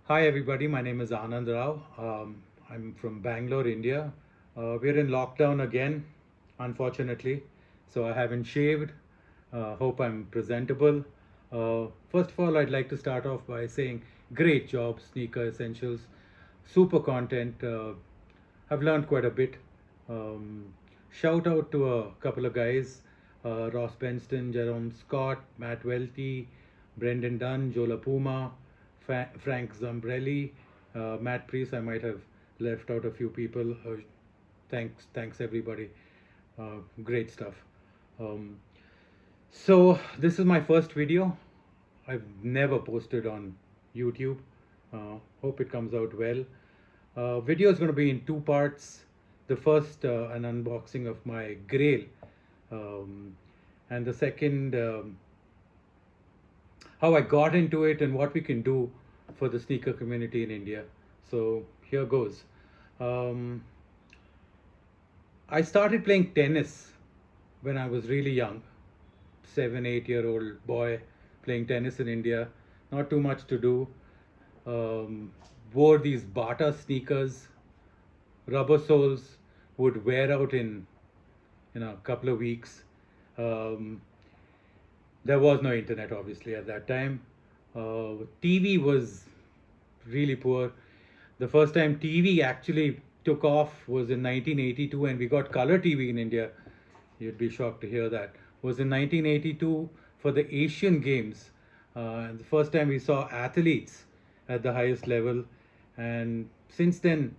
Hi everybody, my name is Anand Rao. I'm from Bangalore, India. We're in lockdown again, unfortunately, so I haven't shaved. Hope I'm presentable. First of all, I'd like to start off by saying great job, Sneaker Essentials. Super content. I've learned quite a bit. Shout out to a couple of guys, Ross Benston, Jerome Scott, Matt Welty, Brendan Dunn, Joe Puma, Frank Zambrelli, Matt Priest. I might have left out a few people. Thanks everybody. Great stuff. Um, so this is my first video. I've never posted on YouTube. Hope it comes out well. Video is going to be in two parts. The first, an unboxing of my Grail, um, and the second, how I got into it and what we can do for the sneaker community in India. So here goes. Um, I started playing tennis when I was really young, 7, 8 year old boy playing tennis in India. Not too much to do. Um, Wore these Bata sneakers, rubber soles, would wear out in a couple of weeks. Um, there was no internet obviously at that time. TV was really poor. The first time TV actually took off was in 1982, and we got color TV in India. You'd be shocked to hear that. Was in 1982 for the Asian Games. And the first time we saw athletes at the highest level. And since then,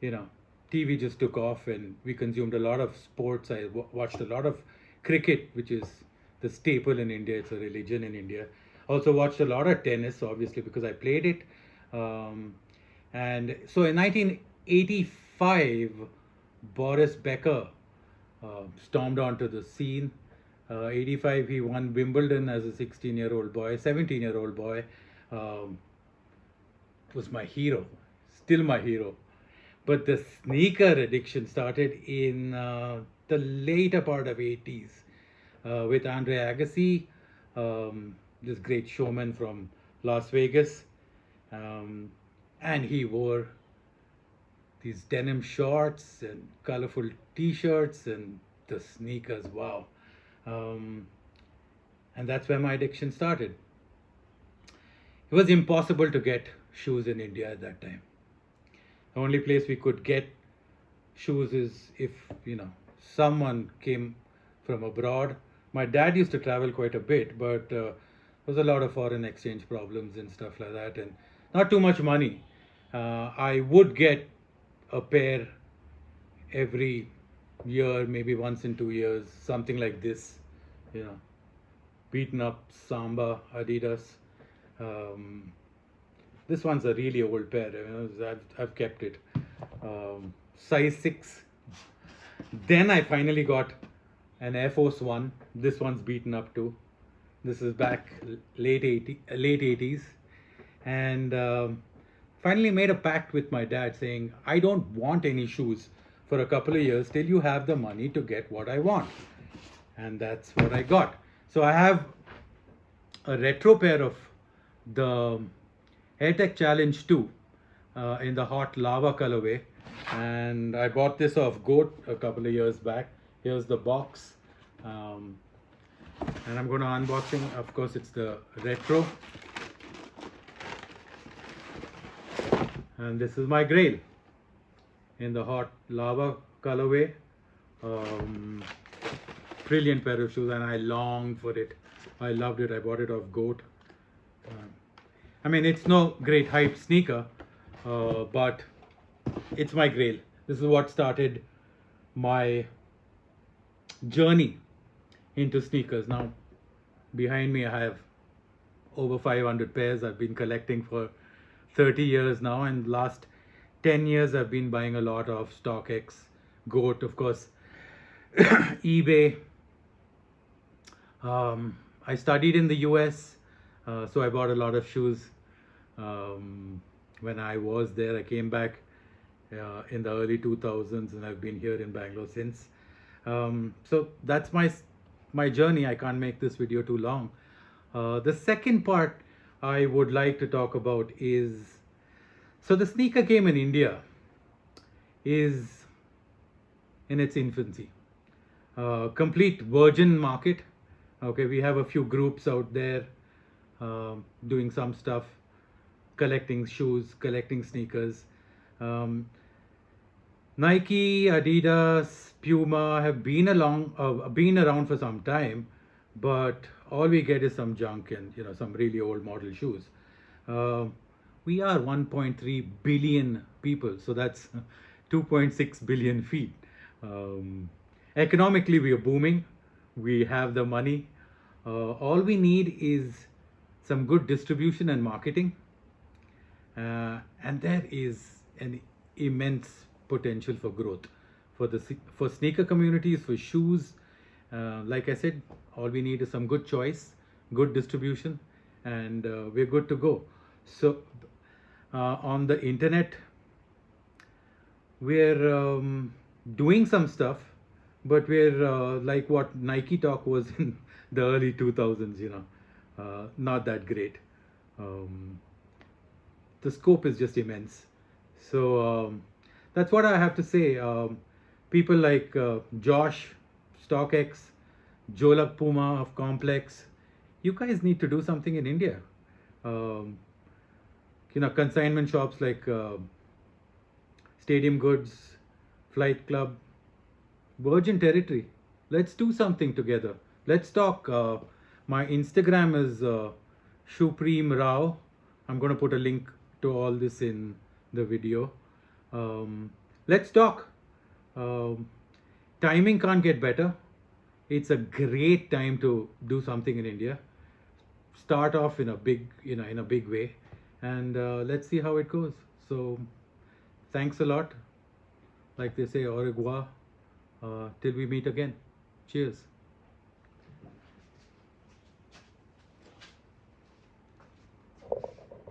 you know, TV just took off and we consumed a lot of sports. I watched a lot of cricket, which is the staple in India. It's a religion in India. Also watched a lot of tennis, obviously, because I played it. Um, and so in 1985, Boris Becker stormed onto the scene. 85, he won Wimbledon as a 16-year-old boy, 17-year-old boy. Um, was my hero, still my hero. But the sneaker addiction started in the later part of 80s with Andre Agassi, this great showman from Las Vegas. Um, and he wore these denim shorts and colorful t-shirts and the sneakers. Wow. Um, and that's where my addiction started. It was impossible to get shoes in India at that time. The only place we could get shoes is if, someone came from abroad. My dad used to travel quite a bit, but there was a lot of foreign exchange problems and stuff like that, and not too much money. I would get a pair every year, maybe once in 2 years, something like this, you know, beaten up Samba Adidas. Um, this one's a really old pair. I've kept it. Size 6. Then I finally got an Air Force One. This one's beaten up too. This is back late 80s, and finally made a pact with my dad saying, I don't want any shoes for a couple of years till you have the money to get what I want. And that's what I got. So I have a retro pair of the AirTech Challenge 2 in the hot lava colorway, and I bought this off Goat a couple of years back. Here's the box, um, and I'm going to unboxing. Of course, it's the retro, and this is my Grail in the hot lava colorway. Um, Brilliant pair of shoes, and I longed for it. I loved it. I bought it off Goat. I mean, it's no great hype sneaker, but it's my Grail. This is what started my journey into sneakers. Now, behind me, I have over 500 pairs. I've been collecting for 30 years now, and last 10 years I've been buying a lot of StockX, Goat, of course, eBay. I studied in the US, so I bought a lot of shoes. When I was there, I came back in the early 2000s, and I've been here in Bangalore since. So that's my journey. I can't make this video too long. The second part I would like to talk about is, so the sneaker game in India is in its infancy. Complete virgin market. Okay, we have a few groups out there doing some stuff, collecting shoes, collecting sneakers. Um, Nike, Adidas, Puma have been around for some time, but all we get is some junk and some really old model shoes. Um we are 1.3 billion people, so that's 2.6 billion feet. Um, Economically, we are booming. We have the money. All we need is some good distribution and marketing, and there is an immense potential for growth for for sneaker communities, for shoes. Like I said, all we need is some good choice, good distribution, and we're good to go. So on the internet, we're doing some stuff, but we're like what Nike Talk was in the early 2000s, not that great. Um, the scope is just immense. So that's what I have to say. People like Josh, StockX, Jolak Puma of Complex, you guys need to do something in India. Um, Consignment shops like Stadium Goods, Flight Club, Virgin Territory. Let's do something together. Let's talk. My Instagram is Shupreem Rao. I'm going to put a link to all this in the video. Let's talk. Um, Timing can't get better. It's a great time to do something in India. Start off in a big way, and let's see how it goes. So, thanks a lot. Like they say, au revoir. Till we meet again. Cheers.